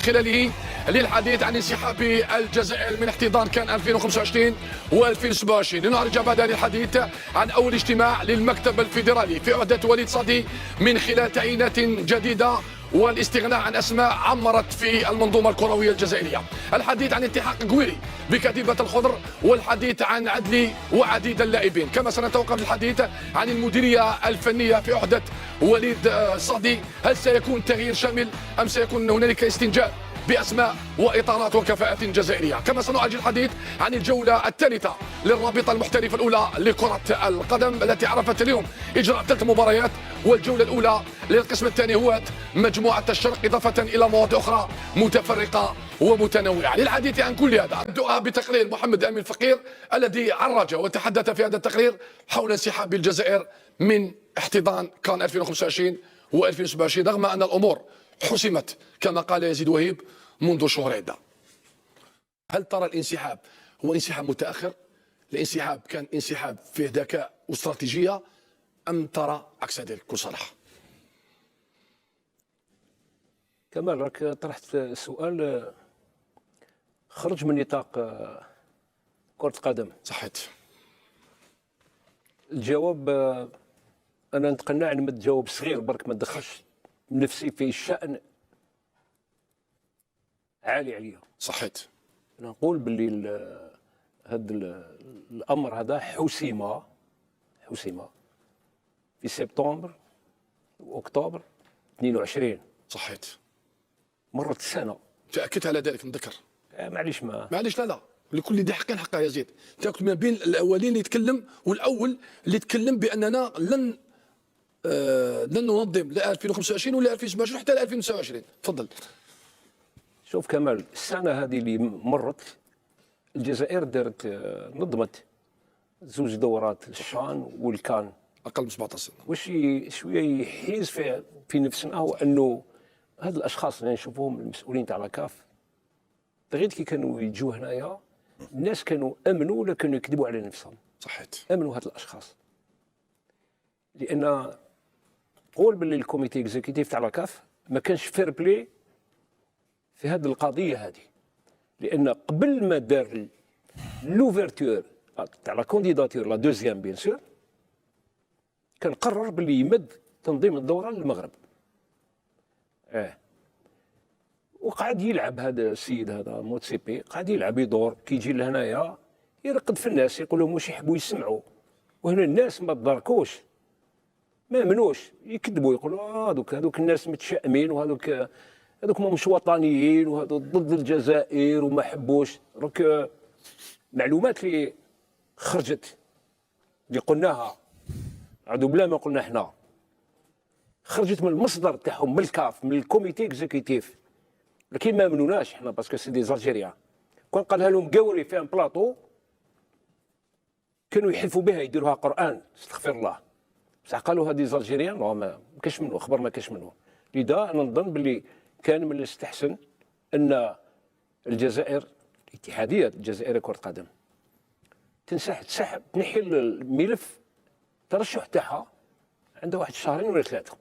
خلاله للحديث عن انسحاب الجزائر من احتضان كان 2025 و2027. لنعرج بعد الحديث عن أول اجتماع للمكتب الفيدرالي في عهدة وليد صادي من خلال تعيينات جديدة والاستغناء عن أسماء عمرت في المنظومة الكروية الجزائرية. الحديث عن التحاق قويري بكتيبة الخضر، والحديث عن عدلي وعديد اللاعبين. كما سنتوقف الحديث عن المديرية الفنية في عهدة وليد صادي. هل سيكون تغيير شامل أم سيكون هنالك استنجاد بأسماء وإطارات وكفاءة جزائرية؟ كما سنعالج الحديث عن الجولة الثالثة للرابطة المحترفة الأولى لكرة القدم التي عرفت اليوم إجراء 3 مباريات، والجولة الأولى للقسم الثاني هو مجموعة الشرق، إضافة إلى مواضيع أخرى متفرقة ومتنوعة. للحديث عن كل هذا نبدأ بتقرير محمد أمين الفقير الذي عرج وتحدث في هذا التقرير حول انسحاب الجزائر من احتضان كان 2025 و2027 رغم أن الأمور حسمت كما قال يزيد وهيب منذ شهور عدة. هل ترى الانسحاب هو انسحاب متأخر؟ الانسحاب كان انسحاب فيه ذكاء واستراتيجية أم ترى عكس ذلك بكل صراحة؟ كمال راك طرحت سؤال خرج من نطاق كرة القدم. صحيت. الجواب أنا نتقنع نمد جواب صغير برك ما تدخلش نفسي في الشأن عالي عليا. صحيت. نقول باللي هذا الأمر هذا حسم في سبتمبر وأكتوبر 22. صحيت. مرت سنة. تأكدت على ذلك نذكر. معليش لا لكل ذي حق حقه يا زيد. تاكل ما بين الأولين اللي يتكلم والأول اللي يتكلم بأننا لن ننظم لا 2025 ولا 2027 حتى 2029. تفضل. شوف كمال، السنة هذه اللي مرت الجزائر دارت نظمت 2 دورات الشان والكان أقل من 17 سنة. واش شوية يحيز في نفسنا هو أنه هاد الأشخاص اللي نشوفوهم المسؤولين تاع لاكاف غير كي كانوا يجوا هنايا الناس كانوا أمنوا ولا كانوا يكذبوا على نفسهم. صحيت. أمنوا هاد الأشخاص لأن قول باللي الكوميتي اكزيكتيف تاع لاكاف ما كانش فير بلاي في هذه القضيه هذه، لان قبل ما دار لوفرتور تاع لا كونديداتور لا دوزيام بيان سور كان قرر باللي يمد تنظيم الدوره للمغرب. وقعد يلعب هذا السيد هذا موتسيبي قاعد يلعب يدور كي يجي لهنايا يرقد في الناس يقول لهم واش يحبوا يسمعوا، وهنا الناس ما تداركوش ما منوش يكذبوا يقولوا هذوك الناس متشائمين وهذوك ما مش وطنيين وهذو ضد الجزائر وما حبوش. دونك معلومات اللي خرجت اللي قلناها عادوا بلا ما قلنا احنا خرجت من المصدر تاعهم من الكاف من الكوميتي اكزيكتيف، لكن ما منوناش احنا باسكو سي دي زالجيريان. كون قالها لهم قوري في ان بلاطو كانوا يحلفوا بها يديروها قران استغفر الله، بصح قالوا هذه زالجيريان ما كاش منه خبر ما كاش منه. لذا انا نظن باللي كان من الاستحسن ان الجزائر الاتحاديه الجزائريه كره القدم تسحب تنحي الملف ترشح تاعها عندها 1 شهرين ولا 3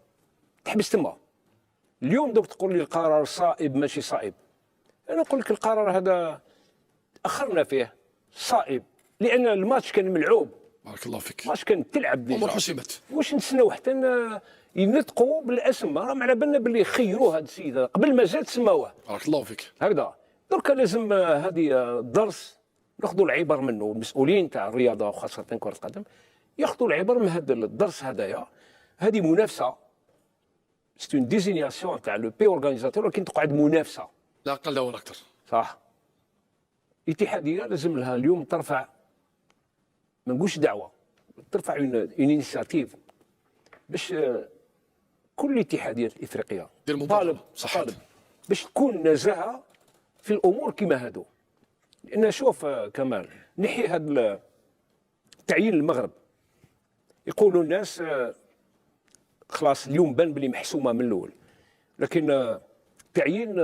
تحبس تما. اليوم دوك تقول لي القرار صائب ماشي صائب، انا نقول لك القرار هذا اخرنا فيه صائب لان الماتش كان ملعوب. بارك الله فيك. الماتش كان تلعب الامور حسمت. واش نتسناو حتى ينطقوا بالاسم؟ راهم على بالنا باللي يخيروا هذا السيد قبل ما زاد سماوه. بارك الله فيك. هكذا درك لازم هذه الدرس ناخذوا العبر منه، المسؤولين تاع الرياضه وخاصه كره القدم ياخذوا العبر من هذا الدرس هذايا. هذه منافسه سي اون ديزينياسيون تاع لو بي اورغانيزاتور، ولكن تقعد منافسه لا اقل ولا اكثر. صح. الاتحاديه لازم لها اليوم ترفع ما نقولش دعوه، ترفع اون انيشيتيف باش كل الاتحاديات الافريقيه طالب باش تكون نزاهه في الامور كما هادو. لان شوف كمال نحي هذا تعيين المغرب يقولوا الناس خلاص اليوم بان بلي محسومه من الاول، لكن تعيين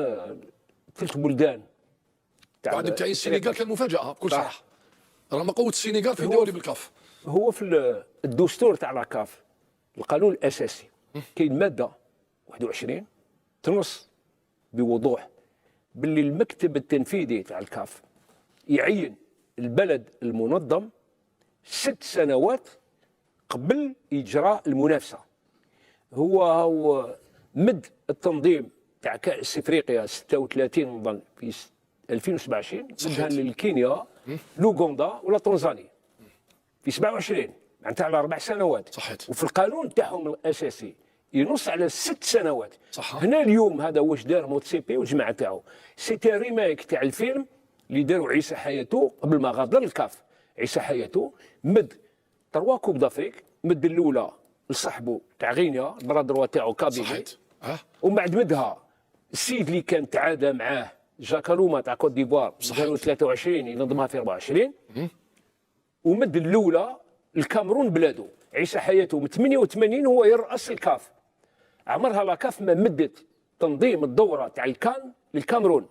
3 بلدان بعد تعيين السنغال كان مفاجاه بكل صراحه رغم قوه السنغال في دوري بالكاف. هو في الدستور تاع لاكاف القانون الاساسي كاين ماده 21 تنص بوضوح باللي المكتب التنفيذي تاع الكاف يعين البلد المنظم 6 سنوات قبل اجراء المنافسه. هو مد التنظيم تاع كاس افريقيا 36 نظن في 2027 مدها للكينيا لوغندا ولا تنزانيا في 27 معناتها على 4 سنوات. صحيت. وفي القانون تاعهم الاساسي ينص على 6 سنوات. صح. هنا اليوم هذا واش دار موتسيبي والجماعه تاعو سيتي ريميك تاع الفيلم اللي داروا عيسى حياته قبل ما غادر الكاف. عيسى حياته مد 3 كوب دافريك، مد الاولى لصاحبه تاع غينيا البرادروا تاعو كابيلي. صحيت. ومن بعد مدها السيد اللي كان تعادى معاه جاكالوما تاع كوت ديفوار كانوا 23 ينظمها في 24. ومد الاولى الكاميرون بلادو. عيسى حياته من 88 هو يرأس الكاف. عمرها لاكاف ما مدت تنظيم الدوره تاع الكان للكاميرون.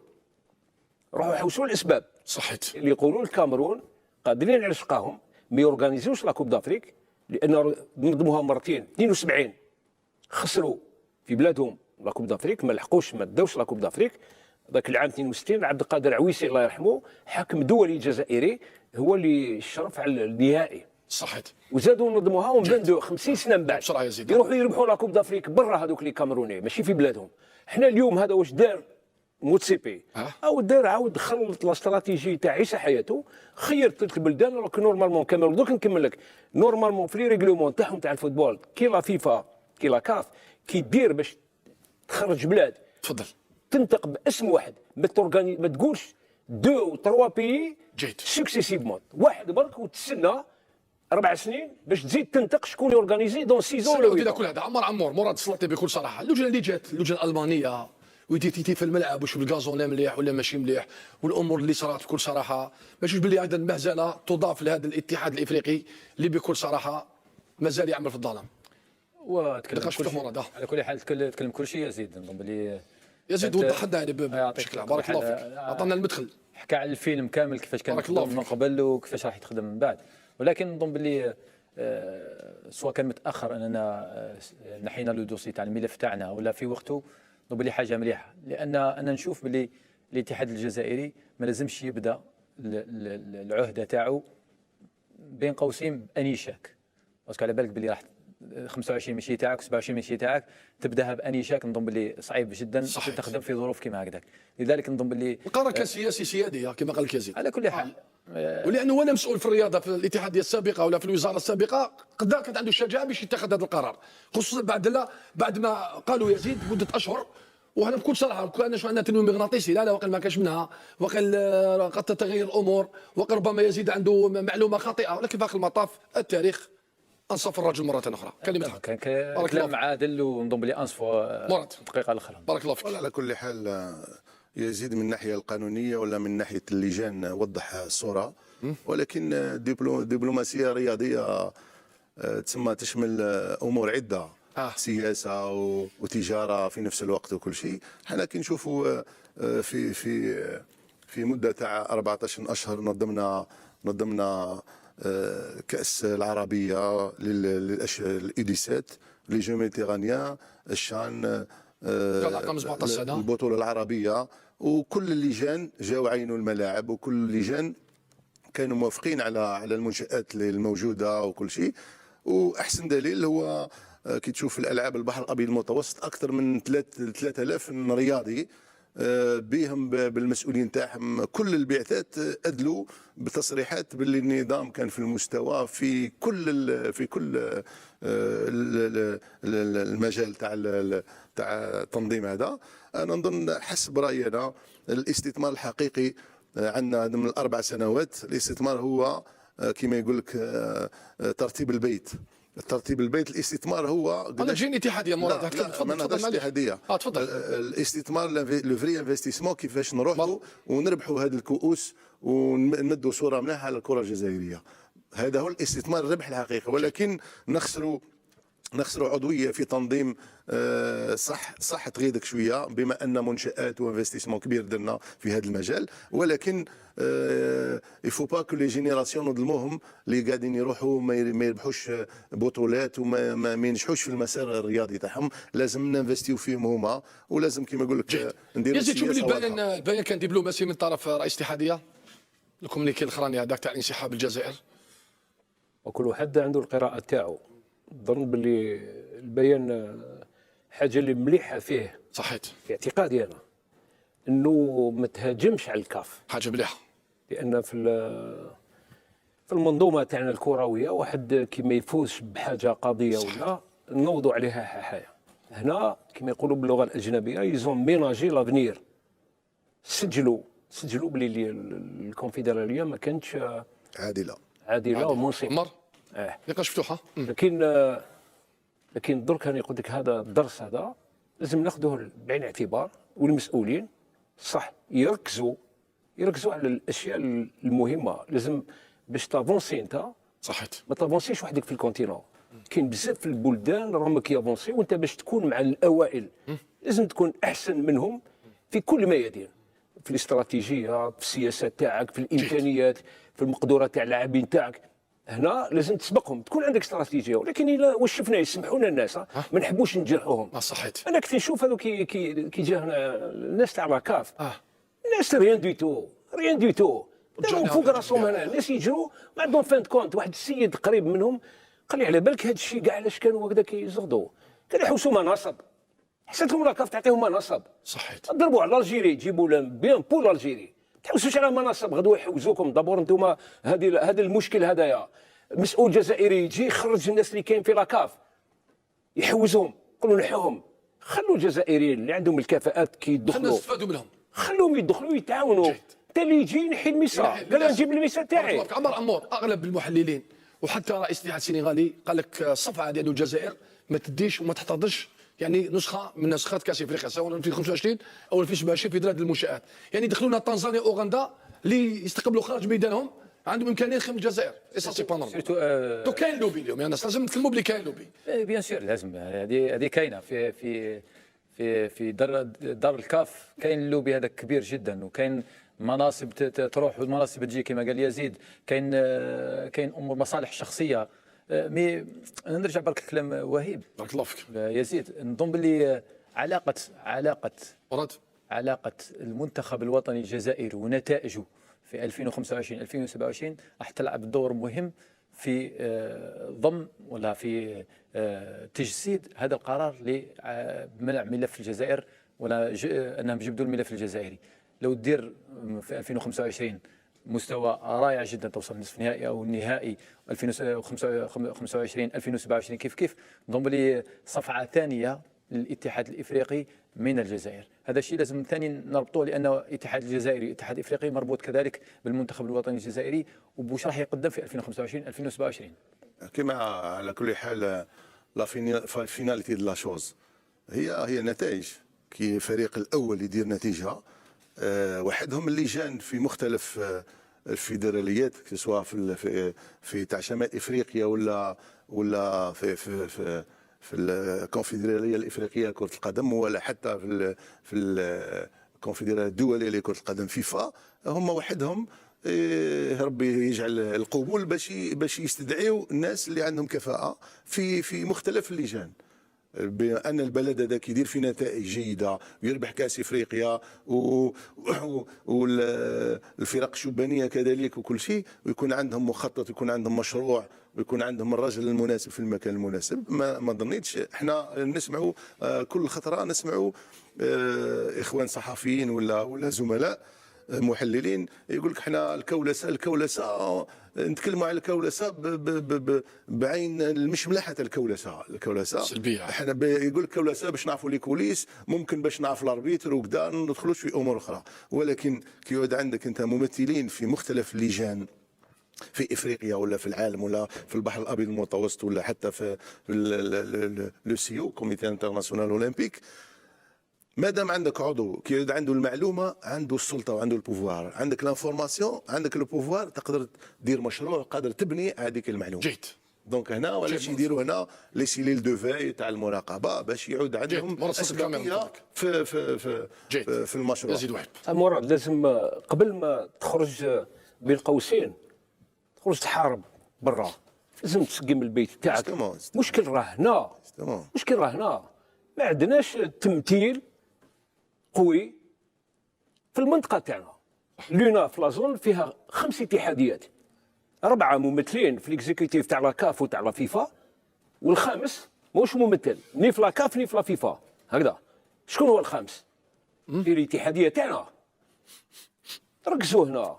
روحوا حوسوا الاسباب. صحيت. اللي يقولوا الكاميرون قادرين على شقاهم ما يورغانيزوش لا كوب دافريك لان نظموها مرتين 72 خسروا في بلادهم لا كوب دافريك، ما لحقوش ما داوش لا كوب دافريك. ذاك العام 62 عبد القادر عويسي الله يرحمه حاكم دولي جزائري هو اللي شرف على النهائي. صحيت. وزادوا نظموها ومن بعد 50 سنه من بعد بسرعه يا زيد يروحوا يربحوا لا كوب دافريك برا هذوك لي كاميروني ماشي في بلادهم. حنا اليوم هذا واش دار موتسيبي او دار عاود خلط الاستراتيجي تاع عيسى حياته خير 3 بلدان. راك نورمالمون كامل دوك نكمل لك نورمالمون في لي ريغلومون تاعهم تاع الفوتبول كي لا فيفا كي لا كاف كي دير باش تخرج بلاد تفضل تنطق باسم واحد ما تقولش 2 و 3 بيي جيد سكسيسيفمون واحد برك وتسنى 4 سنين باش تزيد تنطق شكون يورغانيزي دون 6 ولا 8. كل هذا عمور مراد سلطي بكل صراحه اللجنه اللي جات اللجنه الالمانيه ويدي تيتي في الملعب وشوف الغازون مليح ولا ماشي مليح والامور اللي صارت بكل صراحه ماشي باللي ايضا مهزله تضاف لهذا الاتحاد الافريقي اللي بكل صراحه مازال يعمل في الظلام. وتكلم دقيقة شفت مراد على كل حال تكلم كل شيء يزيد نظن بلي يزيد وضح لنا يعني بشكل بارك الله فيك عطانا المدخل. حكى على الفيلم كامل كيفاش كان يخدم من قبل وكيفاش راح يتخدم من بعد. ولكن نظن باللي سواء كان متاخر اننا نحينا لو دوسي تاع الملف تاعنا ولا في وقته نظن باللي حاجه مليحه لان انا نشوف باللي الاتحاد الجزائري ما لازمش يبدا العهده تاعو بين قوسين بانيشاك باسكو على بالك باللي راح 25 ماشي تاعك 27 ماشي تاعك تبداها بانيشاك نظن باللي صعيب جدا تخدم في ظروف كيما هكذاك. لذلك نظن باللي القرار كان سياسي سيادي كما قال يزيد على كل حال ولانه انا مسؤول في الرياضه في الاتحاديه السابقه ولا في الوزاره السابقه قدر كانت عنده الشجاعه باش يتخذ هذا القرار خصوصا بعد ما قالوا يزيد مده اشهر. وهنا بكل صراحه كان شو عندنا تنويم مغناطيسي لا وقال ما كانش منها وقال قد تتغير الامور وقال ربما يزيد عنده معلومه خاطئه ولكن في اخر المطاف التاريخ انصف الرجل مره اخرى. كلمه كان كلام عادل ونظن بلي انصفوا الدقيقه الاخرى. بارك الله فيك. على كل حال يزيد من الناحيه القانونيه ولا من ناحيه اللجان وضح الصوره ولكن دبلوماسيه رياضيه تسمى تشمل امور عده سياسه وتجاره في نفس الوقت وكل شيء. حنا كي نشوفوا في مده تاع 14 اشهر نظمنا كأس العربية للإيديسات لي جو ميديتيرانيان الشان البطولة العربية وكل اللجان جاو عينوا الملاعب وكل اللجان كانوا موافقين على المنشآت الموجودة وكل شيء. وأحسن دليل هو كي تشوف الألعاب البحر الأبيض المتوسط أكثر من 3000 رياضي بهم بالمسؤولين تاعهم كل البعثات ادلوا بتصريحات باللي النظام كان في المستوى في كل المجال تاع التنظيم هذا. انا نظن حسب رايي انا الاستثمار الحقيقي عندنا من 4 سنوات. الاستثمار هو كما يقول لك ترتيب البيت. الاستثمار هو انا جيني اتحاديه مراد تفضل اتحاديه تفضل. الاستثمار لو فري انفستيسمون كيفاش نروحوا ونربحوا هذه الكؤوس ونمدوا صوره مليحه على الكره الجزائريه. هذا هو الاستثمار الربح الحقيقي. ولكن نخسروا نخسروا عضويه في تنظيم صح تغيدك شويه، بما ان منشات وانفستيسمون كبير درنا في هذا المجال، ولكن يفو با كو لي جينيراسيون نظلموهم اللي قاعدين يروحوا ما يربحوش بطولات وما ما ينجحوش في المسار الرياضي تاعهم. لازم ننفستيو فيهم هما، ولازم كما نقول لك نديروا يزيد شوف لي السياسة البيان كان دبلوماسي من طرف رئيس الاتحاديه، الكومونيكي الاخراني هذاك تاع انسحاب الجزائر. وكل واحد عنده القراءه تاعو. نظن باللي البيان حاجه اللي مليحه فيه صحيت في اعتقادي انا انه ما تهاجمش على الكاف، حاجه مليحه، لان في المنظومه تاعنا الكرويه واحد كيما يفوز بحاجه قضيه ولا نوضوا عليها حاجه. هنا كما يقولوا باللغه الاجنبيه يزون ميناجي لافنير. سجلوا بلي الكونفدراليه ما كانتش عادله ومنصفه. عمر نقاش مفتوحه. لكن درك انا يقول لك هذا الدرس هذا لازم ناخذه بعين الاعتبار، والمسؤولين صح يركزوا على الاشياء المهمه. لازم باش تافونسي انت صحيت ما تافونسيش وحدك في الكونتينون. كاين بزاف في البلدان راهم كيافونسي، وانت باش تكون مع الاوائل لازم تكون احسن منهم في كل ميادين، في الاستراتيجيه، في السياسه تاعك، في الامكانيات، في المقدوره تاع اللاعبين تاعك. هنا لازم تسبقهم، تكون عندك استراتيجيه. ولكن الا واش شفنا يسمحوا لنا الناس ما نحبوش نجرحوهم. صحيت انا كنت نشوف هذوك كي جانا الناس تاع لاكاف الناس ريان دو تو داروا فوق راسهم. هنا الناس يجروا ما عندهم فان كونت. واحد السيد قريب منهم قال لي على بالك هذا الشيء كاع علاش كانوا هكذا كيزغدوا، كانوا يحوسوا مناصب. حسيت لهم لاكاف تعطيهم مناصب. صحيت ضربوا على الجيري، جيبوا لهم بيان بول الجيري، ما تحوسوش على مناصب. غدوه يحوزوكم دابور انتم. هذا المشكل هذايا. مسؤول جزائري يجي يخرج الناس اللي كاين في لاكاف يحوزهم، يقولوا نحوهم. خلوا الجزائريين اللي عندهم الكفاءات كيدخلوا، نستفادوا منهم، خلوهم يدخلوا يتعاونوا. انت اللي يجي ينحي الميسا، قال نجيب الميسا تاعي. عمر اغلب المحللين وحتى رئيس الاتحاد السنغالي قال لك الصفعه ديال الجزائر ما تديش وما تحتضنش يعني نسخه من نسخات كاس افريقيا سواء 2025 او 2027 في بلاد المنشات. يعني دخلونا تنزانيا اوغندا اللي يستقبلوا خارج ميدانهم عندهم امكانيه خدمه الجزائر. سي با نورمال. دو كاين لوبي اليوم، يعني الناس لازم نتكلموا بلي كاين لوبي. بيان سور لازم، هذه كاينه في دار الكاف. كاين اللوبي هذا كبير جدا، وكاين مناصب تروح والمناصب تجي كما قال يزيد. كاين امور مصالح شخصيه. مي نرجع برك كلام وهيب بارك الله فيك يزيد. نظن باللي علاقه المنتخب الوطني الجزائري ونتائجه في 2025 2027 راح تلعب دور مهم في ضم ولا في تجسيد هذا القرار لمنع ملف الجزائر ولا انهم يجبدوا الملف الجزائري. لو تدير في 2025 مستوى رائع جدا، توصل نصف نهائي او النهائي 2025 2027 كيف نظن بلي صفعه ثانيه للاتحاد الافريقي من الجزائر. هذا الشيء لازم ثاني نربطوه، لان الاتحاد الجزائري الاتحاد الافريقي مربوط كذلك بالمنتخب الوطني الجزائري وبوش راح يقدم في 2025 2027. كما على كل حال لا فيناليتي دو لا شوز هي النتائج. كي فريق الاول يدير نتيجه وحدهم اللجان في مختلف الفيدراليات سواء في تاع شمال افريقيا ولا في الكونفدراليه الافريقيه لكره القدم، ولا حتى في الكونفدراليه الدوليه لكره القدم فيفا، هم وحدهم ربي يجعل القبول باش يستدعيوا الناس اللي عندهم كفاءه في مختلف اللجان. بان البلد هذاك يدير في نتائج جيده ويربح كاس افريقيا والفرق الشبانيه كذلك وكل شيء، ويكون عندهم مخطط ويكون عندهم مشروع ويكون عندهم الرجل المناسب في المكان المناسب. ما ظنيتش احنا نسمعوا كل خطره نسمعوا اخوان صحفيين ولا زملاء محللين يقول لك احنا الكولسه نتكلموا على الكولسه بعين مش مليحه. الكولسه سلبيه. احنا يقول لك الكولسه باش نعرفوا لي كوليس، ممكن باش نعرف الاربيتر وكذا ما ندخلوش في امور اخرى. ولكن كي يعود عندك انت ممثلين في مختلف اللجان في افريقيا ولا في العالم ولا في البحر الابيض المتوسط ولا حتى في لو سيو كوميتي انترناسيونال اولمبيك، ما دام عندك عضو كي عنده المعلومه عنده السلطه وعنده البوفوار، عندك لانفورماسيون عندك البوفوار، تقدر دير مشروع، قادر تبني هذيك المعلومه. جيد دونك هنا ولاش يديروا هنا لي سيليل دو في تاع المراقبه باش يعود عندهم اسبقيه في المشروع. يزيد واحد مراد لازم قبل ما تخرج بين قوسين تخرج تحارب برا، لازم تسقم البيت تاعك. مشكل راه هنا، مشكل راه هنا ما عندناش تمثيل قوي في المنطقه تاعنا. لونا في لازون فيها 5 اتحاديات، 4 ممثلين في الاكزيكوتيف تاع لا كاف وتاع لا فيفا، والخامس ماهوش ممثل ني في لا كاف ني في لا فيفا. هكذا شكون هو الخامس؟ في الاتحاديه تاعنا. ركزوا هنا،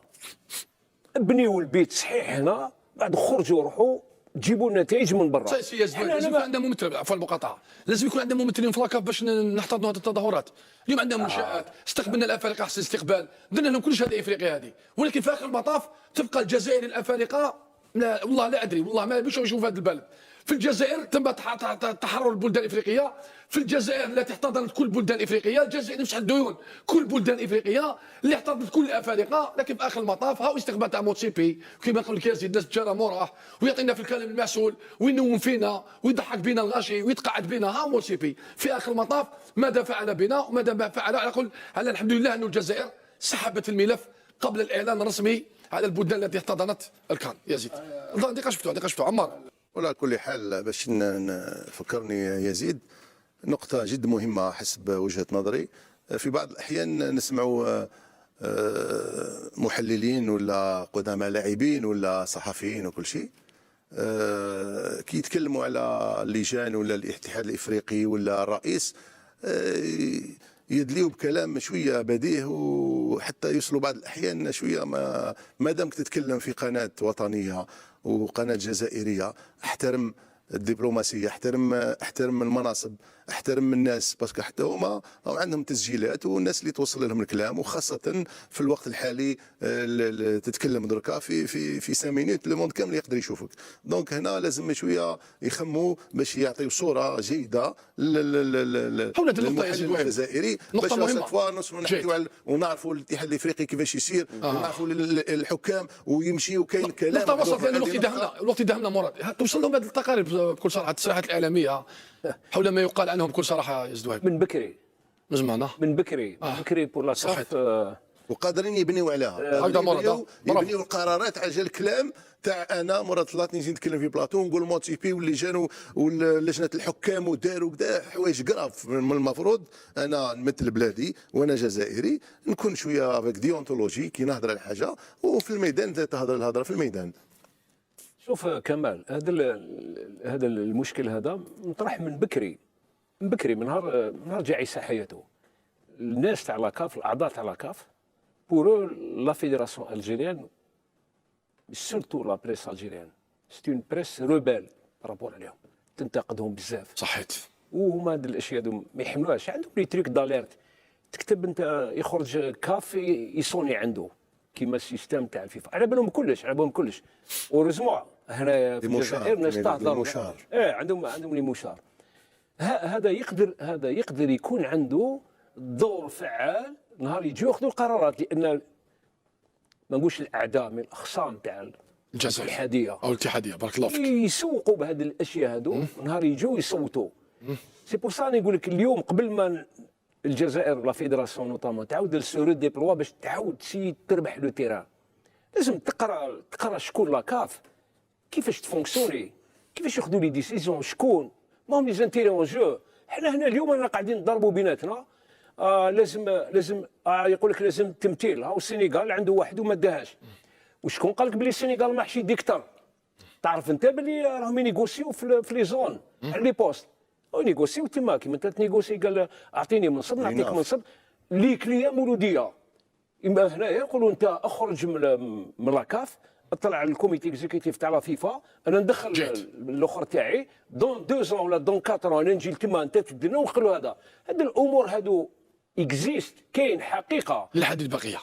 بنيوا البيت صحيح هنا، بعد خرجوا روحوا جيبوا النتائج من برا. لازم يكون عندنا ممثل، عفوا المقاطعه، لازم يكون عندنا ممثلين في لاكاف باش نحتضنوا هذه التظاهرات. اليوم عندنا منشات، استقبلنا الافارقه احسن استقبال، درنا لهم كل شهاده افريقيا هذه، ولكن في اخر المطاف تبقى الجزائر الافارقه لا والله لا ادري، والله ما باش نشوف هذا البلد. في الجزائر تم تحرر البلدان الافريقيه، في الجزائر التي احتضنت كل البلدان الافريقيه، الجزائر نفس الديون كل البلدان الافريقيه اللي احتضنت كل الافارقه، لكن في اخر المطاف هاو استقبال تاع موتسيبي كيما نقول لك يزيد الناس تجارة مراه ويعطينا في الكلام المعسول وينوم فينا ويضحك بنا الغاشي ويتقعد بنا. ها موتسيبي في اخر المطاف ماذا فعل بنا وماذا فعل؟ على الحمد لله ان الجزائر سحبت الملف قبل الاعلان الرسمي على البلدان التي احتضنت الكان. يزيد دقيقه شفتوا عمار. وعلى كل حال باش فكرني يزيد نقطة جد مهمة حسب وجهة نظري. في بعض الأحيان نسمعوا محللين ولا قدامى لاعبين ولا صحفيين وكل شيء كي يتكلموا على اللجان ولا الاتحاد الإفريقي ولا الرئيس يدليوا بكلام شويه بديه وحتى يوصلوا بعض الاحيان شويه ما دامك تتكلم في قناه وطنيه وقناه جزائريه احترم الدبلوماسيه، احترم المناصب، احترم الناس، باسكو حتى هما عندهم تسجيلات والناس اللي توصل لهم الكلام، وخاصه في الوقت الحالي تتكلم دركا في 5 مينوت لو موند كامل يقدر يشوفك. دونك هنا لازم شويه يخموا باش يعطيو صوره جيده للمحلل الجزائري باش فوا نوصلوا نحكيو ونعرفوا الاتحاد الافريقي كيفاش يصير ونعرفوا الحكام ويمشي وكاين كلام. نقطه وسط لان الوقت يدهمنا مراد، توصل لهم هذه التقارير بكل صراحه، التصريحات الاعلاميه حول ما يقال عنهم بكل صراحه يزدوها من بكري من زمان من بكري بور لا صحت وقادرين يبنيو عليها. يبنيو القرارات على جال الكلام تاع انا مرات طلعت نجي نتكلم في بلاطو نقول موتيبي واللجان ولجنه الحكام وداروا كذا حوايج كراف. من المفروض انا نمثل بلادي وانا جزائري نكون شويه افيك ديونتولوجي كي نهضر على حاجه وفي الميدان تهضر الهضره في الميدان. شوف كمال، هذا المشكل هذا مطرح من بكري من نهار جاعسه حياته. الناس تاع لاكاف، الاعضاء تاع لاكاف بور لا فيدراسيون الجيريان سورتو لا بريس الجيريان سي اون بريس روبيل رابور عليهم تنتقدهم بزاف. صحيت. وهما هاد الاشياء هذو ما يحملوهاش، عندهم لي تريك داليرت تكتب انت يخرج كاف يصوني عنده كيما السيستم تاع الفيفا على بالهم كلش اوريزمون هنايا في الجزائر ناس تهضر عندهم لي مشار. هذا يقدر يكون عنده دور فعال نهار يجيو ياخذوا القرارات، لان ما نقولش الاعداء من الاخصام تاع الجزائر الاتحاديه او الاتحاديه بارك الله فيك يسوقوا بهذه الاشياء هذو نهار يجوا يصوتوا. سي بور سا نقول لك اليوم قبل ما الجزائر لا فيدراسيون نوطامون تعاود سو ديبلوا باش تعاود تسيي تربح لو تيران، لازم تقرا شكون لاكاف كيفاش تفونكسيوني، كيفاش ياخذوا لي ديسيزيون، شكون ما هم لي زانتيري اون جو. حنا هنا اليوم رانا قاعدين نضربوا بيناتنا. لازم يقول لك لازم تمثيل. هاو السنغال عنده واحد وما داهاش. وشكون قال لك بلي السنغال ماحشي ديكتاتور؟ تعرف انت بلي راهم ينيغوسيو في لي زون على لي بوست ونيغوسيو تما كيما انت تنيغوسي قال اعطيني منصب نعطيك منصب لي كليا مولوديه. اما هنايا يقولوا انت اخرج من لاكاف اطلع على الكوميتي اكزيكتيف تاع لا فيفا، انا ندخل الاخر تاعي دون 2 ولا دون 4 انا نجي لتما انت تبدلنا ونخلوا هذا الامور هادو اكزيست كاين حقيقه. للحديث بقيه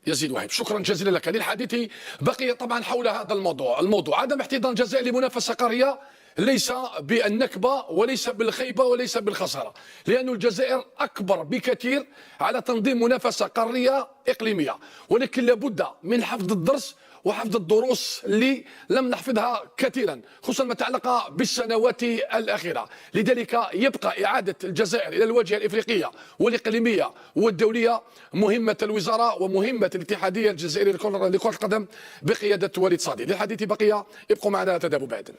يزيد وهيب، شكرا جزيلا لك. للحديث بقيه طبعا حول هذا الموضوع عدم احتضان الجزائر لمنافسه قاريه ليس بالنكبه وليس بالخيبه وليس بالخساره، لأن الجزائر اكبر بكثير على تنظيم منافسه قاريه اقليميه، ولكن لابد من حفظ الدرس وحفظ الدروس اللي لم نحفظها كثيرا، خصوصا ما تعلق بالسنوات الأخيرة. لذلك يبقى إعادة الجزائر إلى الواجهة الإفريقية والإقليمية والدولية مهمة الوزارة ومهمة الاتحادية الجزائرية لكرة القدم بقيادة وليد صادي. للحديث بقية، ابقوا معنا لا تذهبوا بعيدا.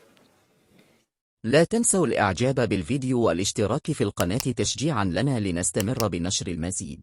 لا تنسوا الإعجاب بالفيديو والاشتراك في القناة تشجيعا لنا لنستمر بنشر المزيد.